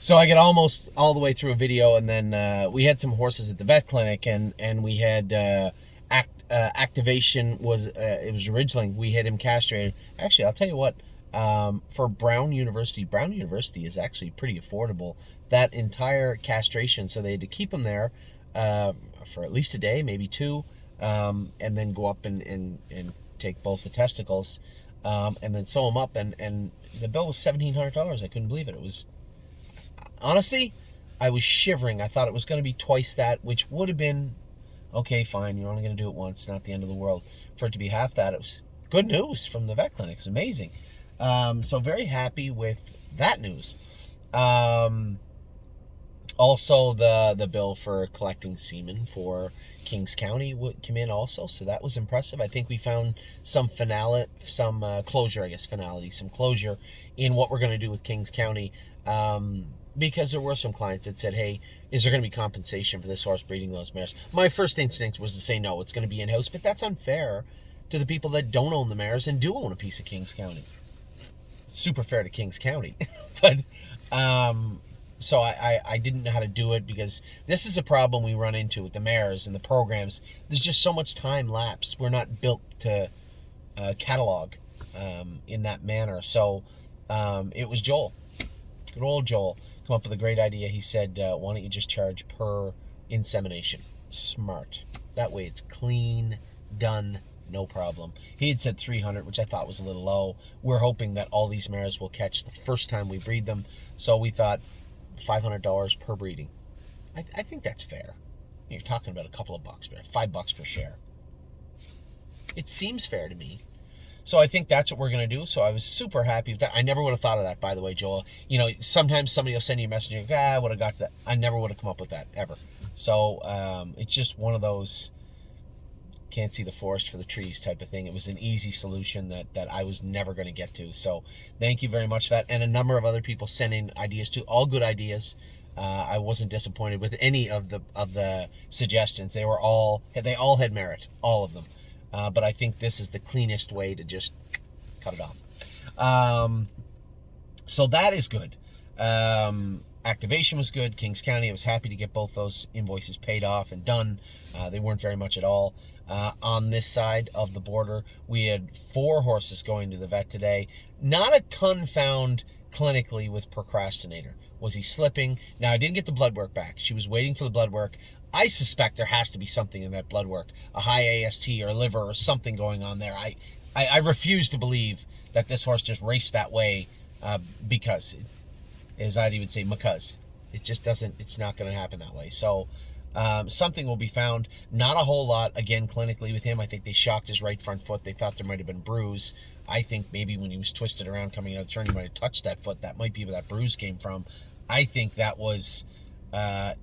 So I get almost all the way through a video, and then we had some horses at the vet clinic, and we had activation was it was Ridgeling. We had him castrated. Actually, I'll tell you what. For Brown University is actually pretty affordable. That entire castration, so they had to keep him there for at least a day, maybe two, and then go up and take both the testicles, and then sew them up, and the bill was $1,700. I couldn't believe it. It was, honestly, I was shivering. I thought it was going to be twice that, which would have been, okay, fine, you're only going to do it once, not the end of the world. For it to be half that, it was good news from the vet clinic. It's amazing. So very happy with that news. Also, the bill for collecting semen for Kings County came in also, so that was impressive. I think we found some closure in what we're going to do with Kings County, because there were some clients that said, hey, is there going to be compensation for this horse breeding those mares? My first instinct was to say no, it's going to be in-house, but that's unfair to the people that don't own the mares and do own a piece of Kings County. Super fair to Kings County. But so I didn't know how to do it, because this is a problem we run into with the mares and the programs. There's just so much time lapsed. We're not built to catalog in that manner. So it was Joel, good old Joel, come up with a great idea. He said, why don't you just charge per insemination? Smart. That way it's clean, done, no problem. He had said 300, which I thought was a little low. We're hoping that all these mares will catch the first time we breed them. So we thought $500 per breeding. I think that's fair. You're talking about a couple of bucks, $5 per share. It seems fair to me. So I think that's what we're going to do. So I was super happy with that. I never would have thought of that, by the way, Joel. You know, sometimes somebody will send you a message and you go, I would have got to that. I never would have come up with that, ever. So it's just one of those can't see the forest for the trees type of thing. It was an easy solution that I was never going to get to. So thank you very much for that. And a number of other people sent in ideas too. All good ideas. I wasn't disappointed with any of the suggestions. They all had merit, all of them. But I think this is the cleanest way to just cut it off. So that is good. Activation was good. Kings County, I was happy to get both those invoices paid off and done. They weren't very much at all. On this side of the border, we had 4 horses going to the vet today. Not a ton found clinically with procrastinator. Was he slipping? Now, I didn't get the blood work back. She was waiting for the blood work. I suspect there has to be something in that blood work, a high AST or liver or something going on there. I refuse to believe that this horse just raced that way because, as I'd even say, because it just doesn't, it's not going to happen that way. So something will be found. Not a whole lot, again, clinically with him. I think they shocked his right front foot. They thought there might have been bruise. I think maybe when he was twisted around coming out of the turn, he might have touched that foot. That might be where that bruise came from. I think that was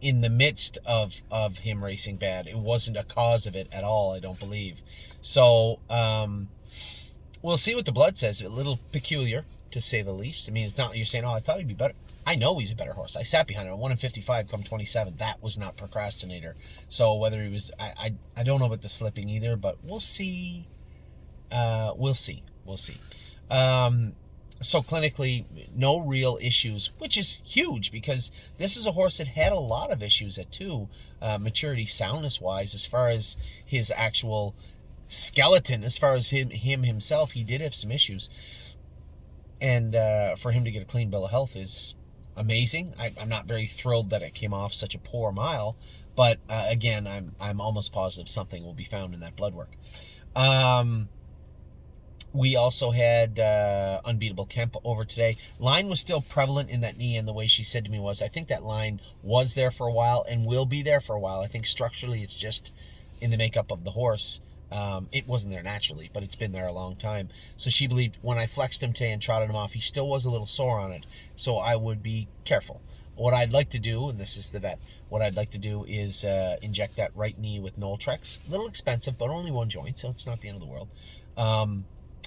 in the midst of him racing bad. It wasn't a cause of it at all, I don't believe. So we'll see what the blood says. A little peculiar, to say the least. I mean, it's not, you're saying, oh, I thought he'd be better. I know he's a better horse. I sat behind him. I won him 55, come 27. That was not procrastinator. So whether he was, I don't know about the slipping either, but we'll see. We'll see. So clinically, no real issues, which is huge, because this is a horse that had a lot of issues at 2, maturity soundness-wise, as far as his actual skeleton, as far as him himself, he did have some issues. And for him to get a clean bill of health is amazing. I'm not very thrilled that it came off such a poor mile, but again, I'm almost positive something will be found in that blood work. We also had Unbeatable Kemp over today. Line was still prevalent in that knee, and the way she said to me was, I think that line was there for a while and will be there for a while. I think structurally it's just in the makeup of the horse. It wasn't there naturally, but it's been there a long time. So she believed when I flexed him today and trotted him off, he still was a little sore on it. So I would be careful. What I'd like to do, and this is the vet, what I'd like to do is inject that right knee with Noltrex. A little expensive, but only one joint, so it's not the end of the world.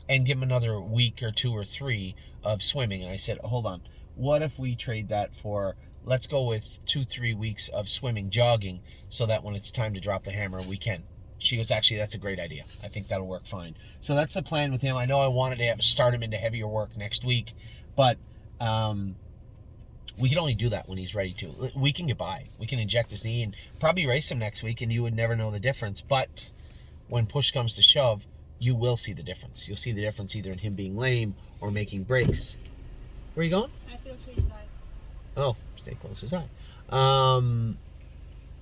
And give him another week or 2 or 3 of swimming. And I said, hold on, what if we trade that for, let's go with 2-3 weeks of swimming, jogging, so that when it's time to drop the hammer, we can. She goes, actually, that's a great idea. I think that'll work fine. So that's the plan with him. I know I wanted to start him into heavier work next week, but We can only do that when he's ready to. We can get by. We can inject his knee and probably race him next week, and you would never know the difference. But when push comes to shove, you will see the difference. You'll see the difference either in him being lame or making breaks. Where are you going? I feel trees high. Oh, stay close as I.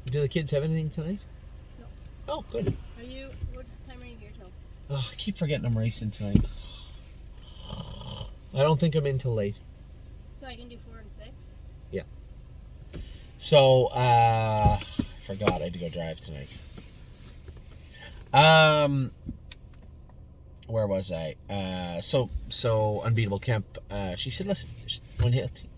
Do the kids have anything tonight? No. Oh, good. What time are you here till? Oh, I keep forgetting I'm racing tonight. I don't think I'm in till late. So I can do 4 and 6? Yeah. So, forgot I had to go drive tonight. Where was I? So Unbeatable Kemp, she said, listen,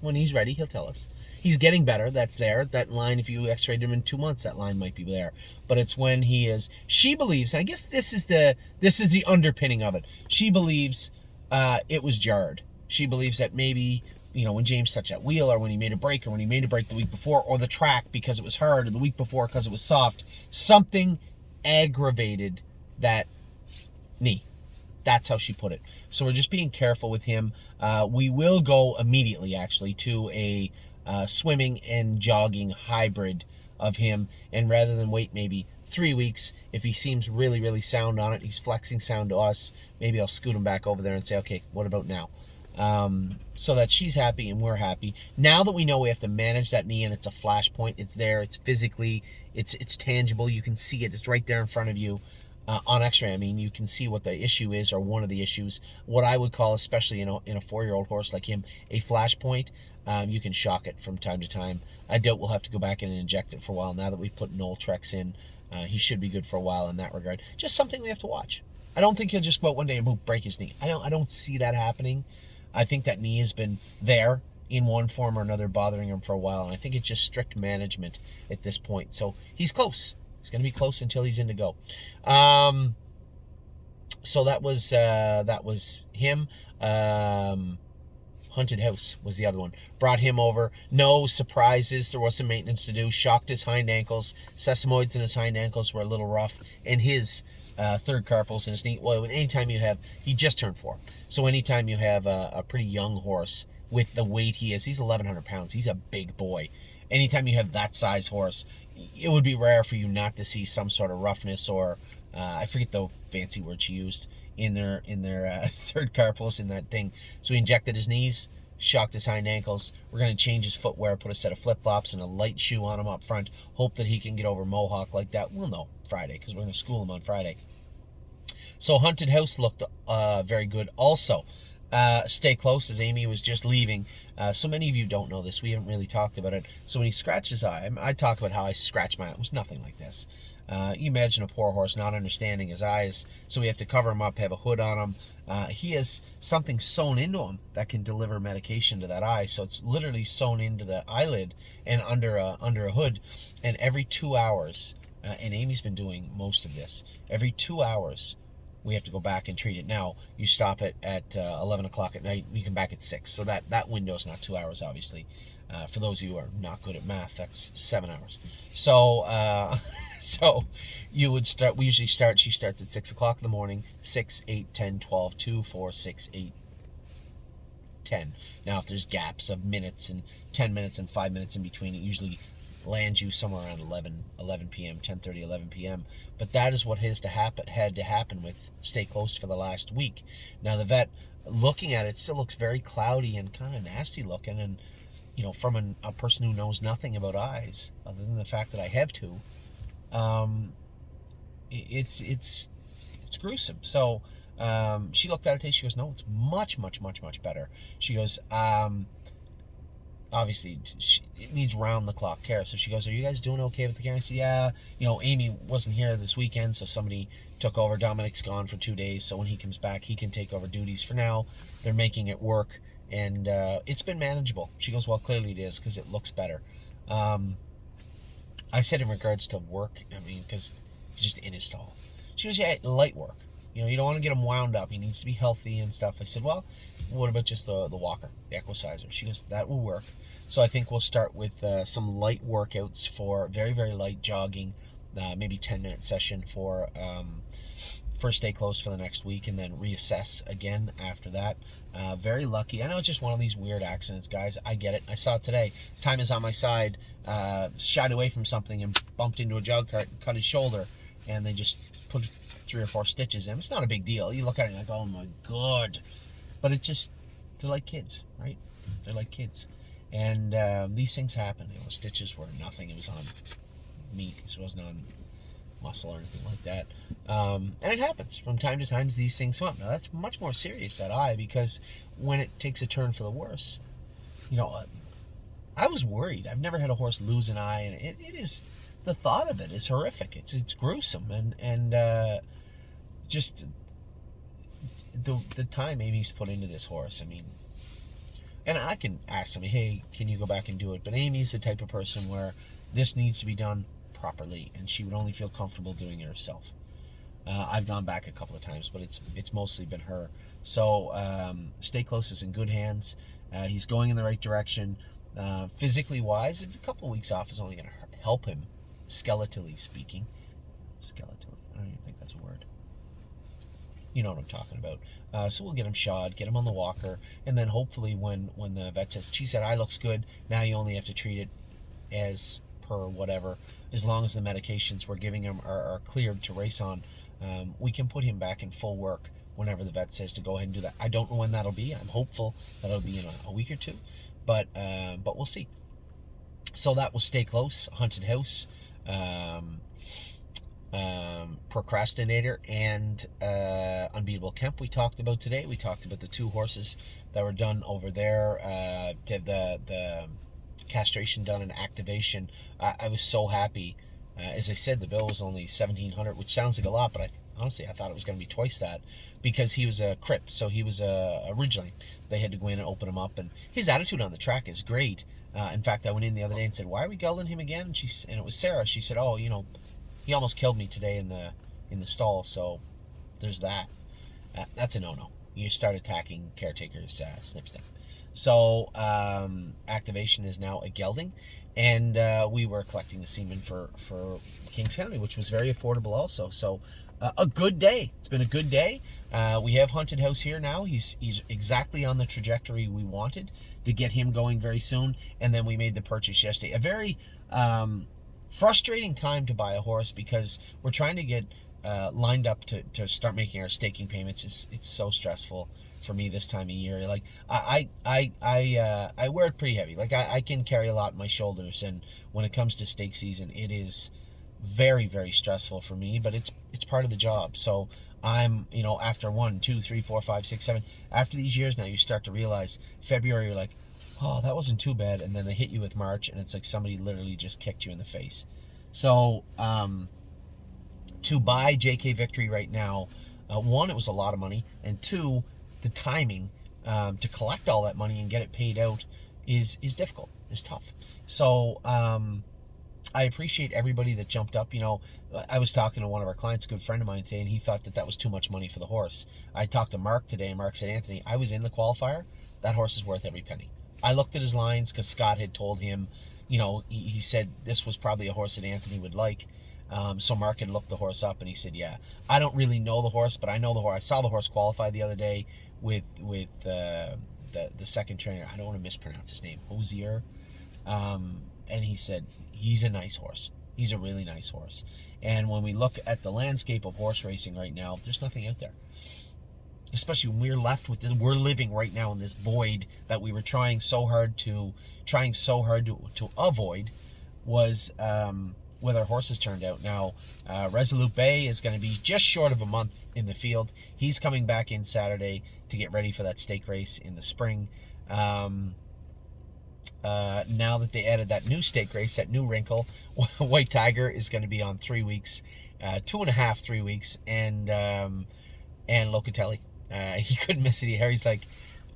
when he's ready, he'll tell us. He's getting better. That's there. That line, if you x-rayed him in 2 months, that line might be there. But it's when he is, she believes, and I guess this is the underpinning of it. She believes it was jarred. She believes that maybe, when James touched that wheel, or when he made a break, or when he made a break the week before, or the track because it was hard, or the week before because it was soft, something aggravated that knee. That's how she put it. So we're just being careful with him. We will go immediately, actually, to a swimming and jogging hybrid of him. And rather than wait maybe 3 weeks, if he seems really, really sound on it, he's flexing sound to us, maybe I'll scoot him back over there and say, okay, what about now? So that she's happy and we're happy. Now that we know we have to manage that knee and it's a flashpoint, it's there, it's physically, it's tangible, you can see it, it's right there in front of you. On x-ray, I mean, you can see what the issue is, or one of the issues. What I would call, especially in a 4-year-old horse like him, a flashpoint. You can shock it from time to time. I doubt we'll have to go back in and inject it for a while. Now that we've put Trex in, he should be good for a while in that regard. Just something we have to watch. I don't think he'll just go out one day and break his knee. I don't see that happening. I think that knee has been there in one form or another, bothering him for a while, and I think it's just strict management at this point. So he's close. He's going to be close until he's in to go. So that was him. Haunted House was the other one. Brought him over. No surprises. There was some maintenance to do. Shocked his hind ankles. Sesamoids in his hind ankles were a little rough. And his third carpals in his knee. Well, anytime you have, he just turned 4. So anytime you have a pretty young horse with the weight he is, he's 1,100 pounds. He's a big boy. Anytime you have that size horse, it would be rare for you not to see some sort of roughness, or I forget the fancy word she used, in their third carpals in that thing. So he injected his knees, shocked his hind ankles. We're going to change his footwear, put a set of flip-flops and a light shoe on him up front. Hope that he can get over Mohawk like that. We'll know Friday, because we're going to school him on Friday. So Haunted House looked very good. Also, Stay Close, as Amy was just leaving. So many of you don't know this. We haven't really talked about it. So when he scratched his eye, I talk about how I scratched my eye. It was nothing like this. You imagine a poor horse not understanding his eyes, so we have to cover him up, have a hood on him. He has something sewn into him that can deliver medication to that eye, so it's literally sewn into the eyelid and under a hood. And every 2 hours, and Amy's been doing most of this, every 2 hours, we have to go back and treat it. Now, you stop it at 11 o'clock at night, you come back at 6. So that window's not 2 hours, obviously. For those of you who are not good at math, that's 7 hours. So, so you would start, she starts at 6 o'clock in the morning, 6, 8, 10, 12, 2, 4, 6, 8, 10. Now, if there's gaps of minutes and 10 minutes and 5 minutes in between, it usually lands you somewhere around 11 p.m., 10:30, 11 p.m. But that is what had to happen with Stay Close for the last week. Now, the vet, looking at it, still looks very cloudy and kind of nasty looking, and from a person who knows nothing about eyes, other than the fact that I have two, it's gruesome. So she looked at it today. She goes, no, it's much, much, much, much better. She goes, obviously, it needs round-the-clock care. So she goes, are you guys doing okay with the care? I said, yeah. Amy wasn't here this weekend, so somebody took over. Dominic's gone for 2 days, so when he comes back, he can take over duties. For now, they're making it work, and it's been manageable. She goes, well, clearly it is, because it looks better. I said in regards to work, because he's just in his stall. She goes, yeah, light work. You don't want to get him wound up. He needs to be healthy and stuff. I said, well, what about just the walker, the equicizer? She goes, that will work. So I think we'll start with some light workouts for very, very light jogging, maybe 10-minute session for first day close for the next week and then reassess again after that. Very lucky. I know it's just one of these weird accidents, guys. I get it. I saw it today. Time is on my side. Shied away from something and bumped into a jog cart and cut his shoulder. And they just put 3 or 4 stitches in. It's not a big deal. You look at it and like, oh my God. But it's just, they're like kids, right? They're like kids. And these things happen. The stitches were nothing. It was on meat. It wasn't on muscle or anything like that. And it happens from time to time. These things come up. Now that's much more serious, that eye, because when it takes a turn for the worse, I was worried. I've never had a horse lose an eye, and it is, the thought of it is horrific. It's gruesome, and just the time Amy's put into this horse. I mean, and I can ask somebody, hey, can you go back and do it? But Amy's the type of person where this needs to be done properly, and she would only feel comfortable doing it herself. I've gone back a couple of times, but it's mostly been her. So Stay Close is in good hands. He's going in the right direction. Physically wise, a couple of weeks off is only going to help him, skeletally speaking. Skeletally, I don't even think that's a word. You know what I'm talking about. So we'll get him shod, get him on the walker, and then hopefully when the vet says, she said, eye looks good, now you only have to treat it as per whatever, as long as the medications we're giving him are cleared to race on, we can put him back in full work whenever the vet says to go ahead and do that. I don't know when that'll be. I'm hopeful that it'll be in a week or two, but we'll see. So that was Stay Close, Haunted House, Procrastinator, and Unbeatable Kemp we talked about today. We talked about the 2 horses that were done over there, the castration done and activation. I was so happy. As I said, the bill was only $1,700, which sounds like a lot, but honestly I thought it was going to be twice that, because he was a crip. So he was originally they had to go in and open him up, and his attitude on the track is great. In fact, I went in the other day and said, why are we gelding him again? And it was Sarah. She said, oh, he almost killed me today in the stall, so there's that. That's a no-no. You start attacking caretakers, snip. So activation is now a gelding, and we were collecting the semen for Kings County, which was very affordable also. So a good day. It's been a good day. We have Haunted House here now. He's exactly on the trajectory we wanted to get him going very soon, and then we made the purchase yesterday. A very frustrating time to buy a horse, because we're trying to get lined up to start making our staking payments. It's so stressful for me this time of year. Like I wear it pretty heavy. Like I can carry a lot on my shoulders, and when it comes to stake season, it is very, very stressful for me, but it's part of the job. So I'm, after 1, 2, 3, 4, 5, 6, 7, after these years now, you start to realize February, you're like, oh, that wasn't too bad, and then they hit you with March, and it's like somebody literally just kicked you in the face. So to buy JK Victory right now, 1, it was a lot of money, and 2, the timing to collect all that money and get it paid out is difficult, is tough. So I appreciate everybody that jumped up. I was talking to one of our clients, a good friend of mine today, and he thought that was too much money for the horse. I talked to Mark today, and Mark said, Anthony, I was in the qualifier. That horse is worth every penny. I looked at his lines because Scott had told him, he said this was probably a horse that Anthony would like. So Mark had looked the horse up, and he said, yeah, I don't really know the horse, but I know the horse. I saw the horse qualify the other day with the second trainer. I don't want to mispronounce his name, Hosier. And he said, he's a nice horse. He's a really nice horse. And when we look at the landscape of horse racing right now, there's nothing out there. Especially when we're left with this, we're living right now in this void that we were trying so hard to avoid, was with our horses turned out. Now, Resolute Bay is going to be just short of a month in the field. He's coming back in Saturday to get ready for that stake race in the spring. Now that they added that new stake race, that new wrinkle, White Tiger is going to be on 3 weeks, 2.5, 3 weeks, and Locatelli. He couldn't miss it. Harry's like,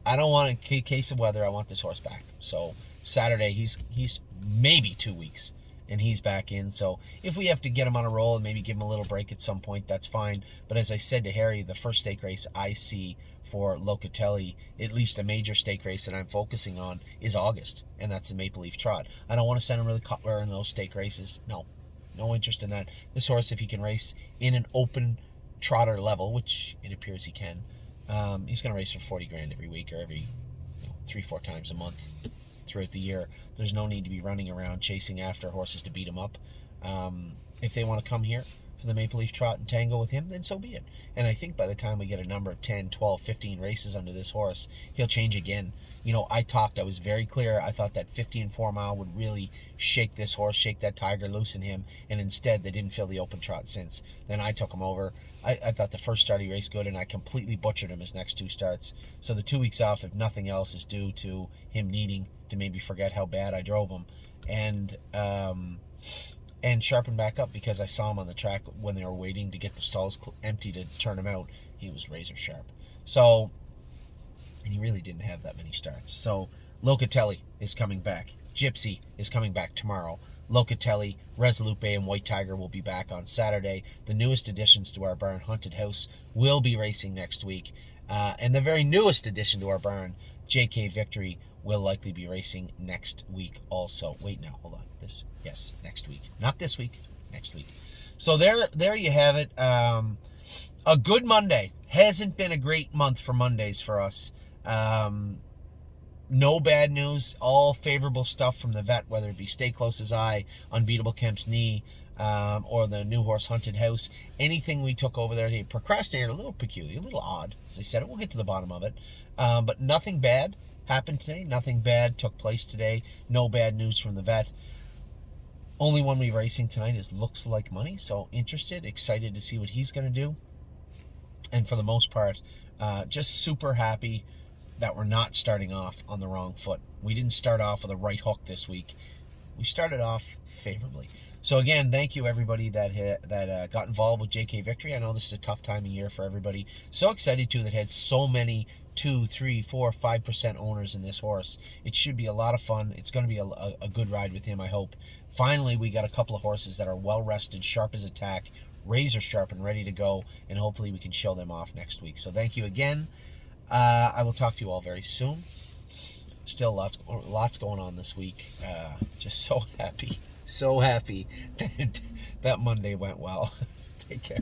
I don't want a case of weather. I want this horse back. So Saturday, he's maybe 2 weeks, and he's back in. So if we have to get him on a roll and maybe give him a little break at some point, that's fine. But as I said to Harry, the first stake race I see for Locatelli, at least a major stake race that I'm focusing on, is August, and that's the Maple Leaf Trot. I don't want to send him really Cutler in those stake races. No interest in that. This horse, if he can race in an open trotter level, which it appears he can, he's going to race for 40 grand every week or every 3-4 times a month throughout the year. There's no need to be running around chasing after horses to beat him up. If they want to come here for the Maple Leaf Trot and tangle with him, then so be it. And I think by the time we get a number of 10, 12, 15 races under this horse, he'll change again. I was very clear. I thought that 50 and 4 mile would really shake this horse, shake that tiger, loosen him, and instead they didn't fill the open trot since. Then I took him over. I thought the first start he raced good, and I completely butchered him his next 2 starts. So the 2 weeks off, if nothing else, is due to him needing to maybe forget how bad I drove him. And sharpen back up, because I saw him on the track when they were waiting to get the stalls empty to turn him out. He was razor sharp. So, and he really didn't have that many starts. So Locatelli is coming back. Gypsy is coming back tomorrow. Locatelli, Resolute Bay, and White Tiger will be back on Saturday. The newest additions to our barn, Haunted House, will be racing next week. And the very newest addition to our barn, JK Victory, will likely be racing next week also. Wait, now, hold on. Yes, next week. Not this week, next week. So there you have it. A good Monday. Hasn't been a great month for Mondays for us. No bad news. All favorable stuff from the vet, whether it be Stay Close as I, Unbeatable Kemp's Knee, or the new horse Haunted House. Anything we took over there, he procrastinated, a little peculiar, a little odd. As I said, we'll get to the bottom of it. But nothing bad happened today. Nothing bad took place today. No bad news from the vet. Only one we're racing tonight is Looks Like Money. So interested, excited to see what he's going to do. And for the most part, just super happy that we're not starting off on the wrong foot. We didn't start off with a right hook this week. We started off favorably. So again, thank you everybody that got involved with JK Victory. I know this is a tough time of year for everybody. So excited too that had so many 2, 3, 4, 5% owners in this horse. It should be a lot of fun. It's going to be a good ride with him, I hope. Finally, we got a couple of horses that are well rested, sharp as a tack, razor sharp and ready to go, and hopefully we can show them off next week. So thank you again. I will talk to you all very soon. Still lots going on this week. Just so happy that Monday went well. Take care.